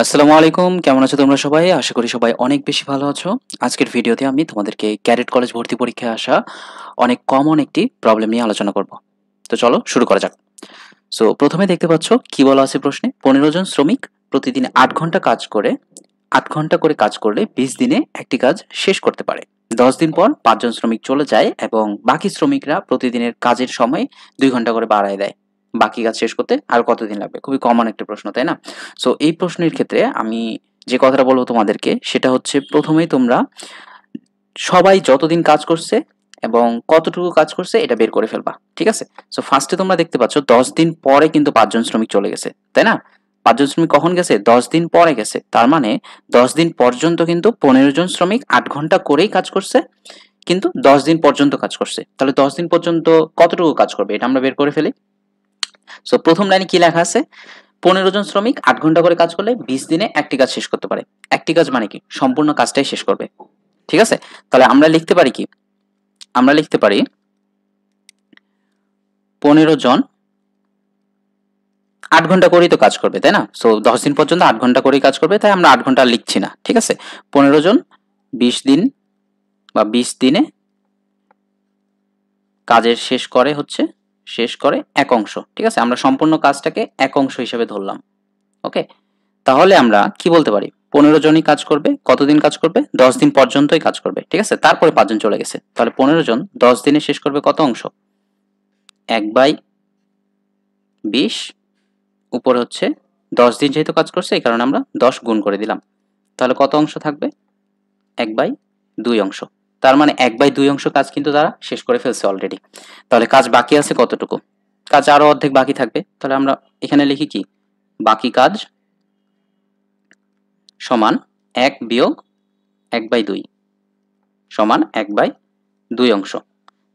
আসসালামু আলাইকুম, কেমন আছো তোমরা সবাই? আশা করি সবাই অনেক বেশি ভালো আছো। আজকের ভিডিওতে আমি তোমাদেরকে ক্যাডেট কলেজ ভর্তি পরীক্ষায় আসা অনেক কমন একটি প্রবলেম নিয়ে আলোচনা করব। তো চলো শুরু করা যাক। সো প্রথমে দেখতে পাচ্ছ কি বলা আছে প্রশ্নে, 15 জন শ্রমিক প্রতিদিন 8 ঘন্টা কাজ করে 8 ঘন্টা করে কাজ করলে 20 দিনে একটি কাজ শেষ করতে পারে। 10 দিন পর 5 জন শ্রমিক চলে যায় এবং বাকি শ্রমিকরা প্রতিদিনের কাজের সময় 2 ঘন্টা করে বাড়ায় দেয়। বাকি কাজ শেষ করতে আর কতদিন লাগবে? খুবই কমন একটা প্রশ্ন, তাই না? সো এই প্রশ্নের ক্ষেত্রে আমি যে কথাটা বলবো তোমাদেরকে সেটা হচ্ছে, প্রথমেই তোমরা সবাই যতদিন কাজ করছে এবং কতটুকু কাজ করছে এটা বের করে ফেলবা। ঠিক আছে? সো ফার্স্টে তোমরা দেখতে পাচ্ছ 10 দিন পরে কিন্তু 5 জন শ্রমিক চলে গেছে। তাই না? 5 জন শ্রমিক কখন গেছে? 10 দিন পরে গেছে। তার মানে 10 দিন পর্যন্ত কিন্তু 15 জন শ্রমিক 8 ঘন্টা করেই কাজ করছে। কিন্তু 10 দিন পর্যন্ত কাজ করছে। তাহলে 10 দিন পর্যন্ত কতটুকু কাজ করবে এটা আমরা বের করে ফেলি। সো প্রথম লাইনে কি লেখা আছে? 15 জন শ্রমিক 8 ঘন্টা করে কাজ করলে 20 দিনে একটি কাজ শেষ করতে পারে। একটি কাজ মানে কি? সম্পূর্ণ কাজটাই শেষ করবে। ঠিক আছে? তাহলে আমরা লিখতে পারি কি? আমরা লিখতে পারি 15 জন 8 ঘন্টা করেই তো কাজ করবে, তাই না? সো 10 দিন পর্যন্ত 8 ঘন্টা করেই কাজ করবে, তাই আমরা 8 ঘন্টা আর লিখছি না। ঠিক আছে? 15 জন 20 দিন বা 20 দিনে কাজের শেষ করে এক অংশ। ঠিক আছে? আমরা সম্পূর্ণ কাজটাকে এক অংশ হিসেবে ধরলাম। ওকে? তাহলে আমরা কি বলতে পারি? 15 জনই কাজ করবে। কতদিন কাজ করবে? 10 দিন পর্যন্তই কাজ করবে। ঠিক আছে? তারপরে 5 জন চলে গেছে। তাহলে 15 জন 10 দিনে শেষ করবে কত অংশ? 1/20। উপরে হচ্ছে 10 দিন যেহেতু কাজ করছে এই কারণে আমরা 10 গুণ করে দিলাম। তাহলে কত অংশ থাকবে? 1/2 অংশ। তার মানে 1/2 অংশ কাজ কিন্তু তারা শেষ করে ফেলছে অলরেডি। তাহলে কাজ বাকি আছে কতটুকু? কাজ আরো অর্ধেক বাকি থাকবে। তাহলে আমরা এখানে লিখি কি? বাকি কাজ সমান 1 বিয়োগ 1/2 সমান 1/2 অংশ।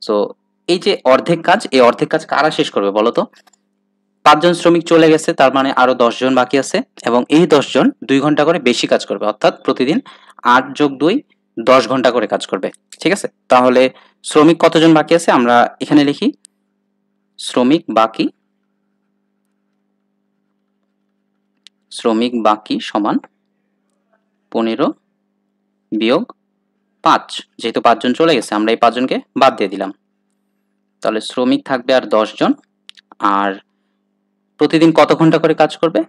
সো এই যে অর্ধেক কাজ, এই অর্ধেক কাজ কারা শেষ করবে বলো তো? 5 জন শ্রমিক চলে গেছে, তার মানে আরো 10 জন বাকি আছে এবং এই 10 জন 2 ঘন্টা করে বেশি কাজ করবে, অর্থাৎ প্রতিদিন 8 যোগ 2 10 ঘন্টা করে কাজ করবে। ঠিক আছে? তাহলে শ্রমিক কতজন বাকি আছে আমরা এখানে লিখি, শ্রমিক বাকি সমান 15 বিয়োগ 5। যেহেতু 5 জন চলে গেছে আমরা এই 5 জনকে বাদ দিয়ে দিলাম। তাহলে শ্রমিক থাকবে আর 10 জন। আর প্রতিদিন কত ঘন্টা করে কাজ করবে?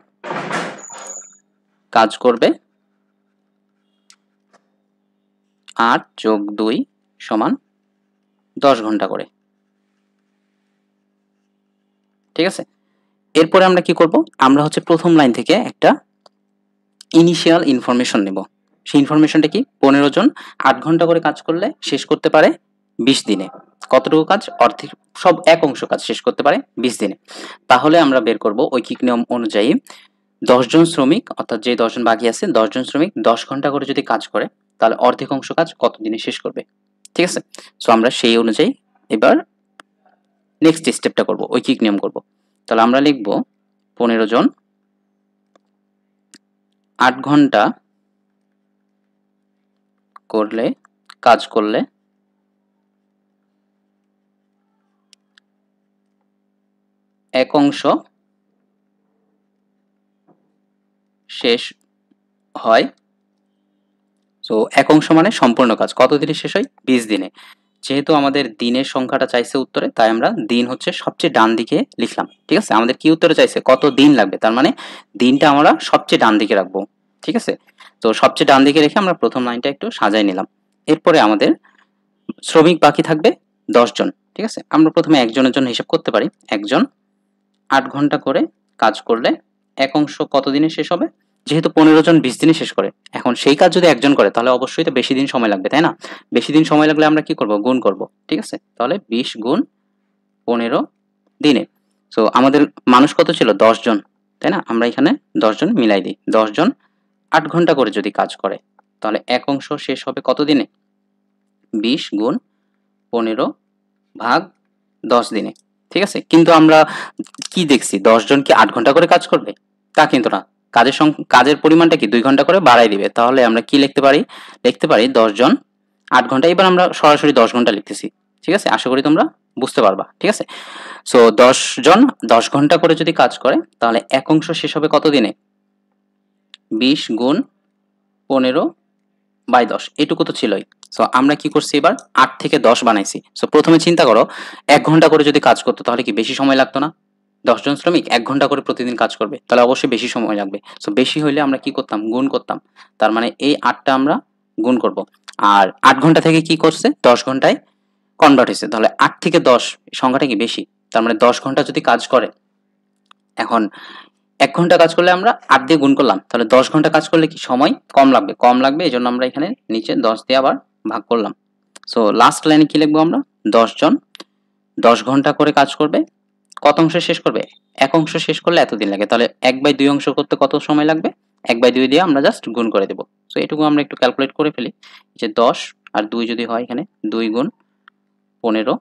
কাজ করবে 8 যোগ 2 সমান 10 ঘন্টা করে। ঠিক আছে? এরপরে আমরা কি করব? আমরা হচ্ছে প্রথম লাইন থেকে একটা ইনিশিয়াল ইনফরমেশন নেব। সেই ইনফরমেশনটা কি? 15 জন 8 ঘন্টা করে কাজ করলে শেষ করতে পারে 20 দিনে। কতটুকু কাজ? অর্ধেক, সব এক অংশ কাজ শেষ করতে পারে 20 দিনে। তাহলে আমরা বের করব ঐকিক নিয়ম অনুযায়ী 10 জন শ্রমিক, অর্থাৎ যে 10 জন বাকি আছে 10 জন শ্রমিক 10 ঘন্টা করে যদি কাজ করে তাহলে অর্ধেক অংশ কাজ কত দিনে শেষ করবে। ঠিক আছে? সো আমরা সেই অনুযায়ী এবার নেক্সট স্টেপটা করব, ঐকিক নিয়ম করব। তাহলে আমরা লিখব 15 জন 8 ঘন্টা কাজ করলে এক অংশ শেষ হয়। সো এক অংশ মানে সম্পূর্ণ কাজ কত দিনে শেষ হয়? 20 দিনে। যেহেতু আমাদের দিনের সংখ্যাটা চাইছে উত্তরে, তাই আমরা দিন হচ্ছে সবচেয়ে ডান দিকে লিখলাম। ঠিক আছে? আমাদের কি উত্তরে চাইছে? কত দিন লাগবে, তার মানে দিনটা আমরা সবচেয়ে ডান দিকে রাখবো। ঠিক আছে? তো সবচেয়ে ডান দিকে রেখে আমরা প্রথম লাইনটা একটু সাজাই নিলাম। এরপরে আমাদের শ্রমিক বাকি থাকবে 10 জন। ঠিক আছে? আমরা প্রথমে একজনের জন্য হিসাব করতে পারি। একজন 8 ঘন্টা করে কাজ করলে এক অংশ কত দিনে শেষ হবে? যেহেতু 15 জন 20 দিনে শেষ করে, এখন সেই কাজ যদি একজন করে তাহলে অবশ্যই তো বেশি দিন সময় লাগবে, তাই না? বেশি দিন সময় লাগলে আমরা কি করব? গুণ করব। ঠিক আছে? তাহলে 20 গুণ 15 দিনে। সো আমাদের মানুষ কত ছিল? 10 জন, তাই না? আমরা এখানে 10 জন মিলাই দিই। 10 জন 8 ঘন্টা করে যদি কাজ করে তাহলে এক অংশ শেষ হবে কত দিনে? 20 গুণ 15 ভাগ 10 দিনে। ঠিক আছে? কিন্তু আমরা কি দেখছি? 10 জন কি 8 ঘন্টা করে কাজ করবে? তা কিন্তু না। কাজের পরিমাণটা কি 2 ঘন্টা করে বাড়ায় দিবে। তাহলে আমরা কি লিখতে পারি? লিখতে পারি 10 জন 8 ঘন্টা। এবার আমরা সরাসরি 10 ঘন্টা লিখতেছি। ঠিক আছে? আশা করি তোমরা বুঝতে পারবা। ঠিক আছে? সো 10 জন 10 ঘন্টা করে যদি কাজ করে তাহলে এক অংশ শেষ হবে কত দিনে? 20 গুণ 15/10 এটুকু তো ছিলই। সো আমরা কি করছি এবার 8 থেকে 10 বানাইছি। সো প্রথমে চিন্তা করো 1 ঘন্টা করে যদি কাজ করতো তাহলে কি বেশি সময় লাগতো না? 10 জন শ্রমিক 1 ঘন্টা করে প্রতিদিন কাজ করবে। তাহলে অবশ্যই বেশি সময় লাগবে। সো বেশি হইলে আমরা কি করতাম? গুণ করতাম। তার মানে এই 8 টা আমরা গুণ করব। আর 8 ঘন্টা থেকে কি করছে? 10 ঘন্টায় কনভার্ট হইছে। তাহলে 8 থেকে 10 এই সংখ্যাটা কি বেশি? তার মানে 10 ঘন্টা যদি কাজ করে, এখন 1 ঘন্টা কাজ করলে আমরা 8 দিয়ে গুণ করলাম। তাহলে 10 ঘন্টা কাজ করলে কি সময় কম লাগবে? কম লাগবে এজন্য আমরা এখানে নিচে 10 দিয়ে আবার ভাগ করলাম। সো লাস্ট লাইনে কি লিখবো আমরা? 10 জন 10 ঘন্টা করে কাজ করবে। কত অংশ শেষ করবে? এক অংশ শেষ করলে এতদিন লাগে। তাহলে 1/2 অংশ করতে কত সময় লাগবে? 1/2 দিয়ে আমরা জাস্ট গুণ করে দেব। সো এটুকু আমরা একটু ক্যালকুলেট করে ফেলি যে 10 আর 2 যদি হয় এখানে 2 গুণ 15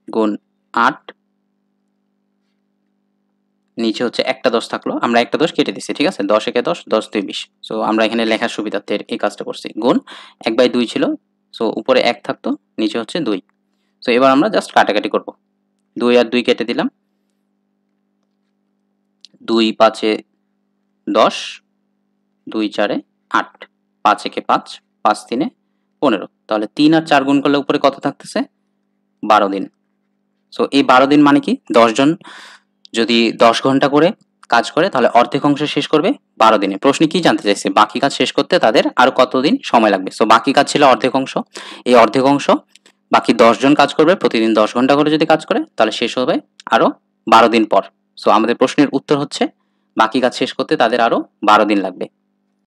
গুণ 8, নিচে হচ্ছে একটা 10 থাকলো। আমরা একটা 10 কেটে দিছি। ঠিক আছে? 10 একে 10, 10 2 20। সো আমরা এখানে লেখার সুবিধার্থে এই কাজটা করছি। গুণ 1/2 ছিল। সো উপরে 1 থাকতো, নিচে হচ্ছে 2। সো এবার আমরা জাস্ট কাটাকাটি করব। 2 আর 2 কেটে দিলাম। 2 5 এ 10, 2 4 এ 8, 5 একে 5, 5 3 এ 15। তাহলে 3 আর 4 গুণ করলে উপরে কত থাকতেছে? 12 দিন। সো এই 12 দিন মানে কি? 10 জন যদি 10 ঘন্টা করে কাজ করে তাহলে অর্ধেক অংশ শেষ করবে 12 দিনে। প্রশ্নে কি জানতে চাইছে? বাকি কাজ শেষ করতে তাদের আরো কতদিন সময় লাগবে? সো বাকি কাজ ছিল অর্ধেক অংশ। এই অর্ধেক অংশ বাকি 10 জন কাজ করবে, প্রতিদিন 10 ঘন্টা করে যদি কাজ করে তাহলে শেষ হবে আরো 12 দিন পর। সো আমাদের প্রশ্নের উত্তর হচ্ছে বাকি কাজ শেষ করতে তাদের আরো 12 দিন লাগবে।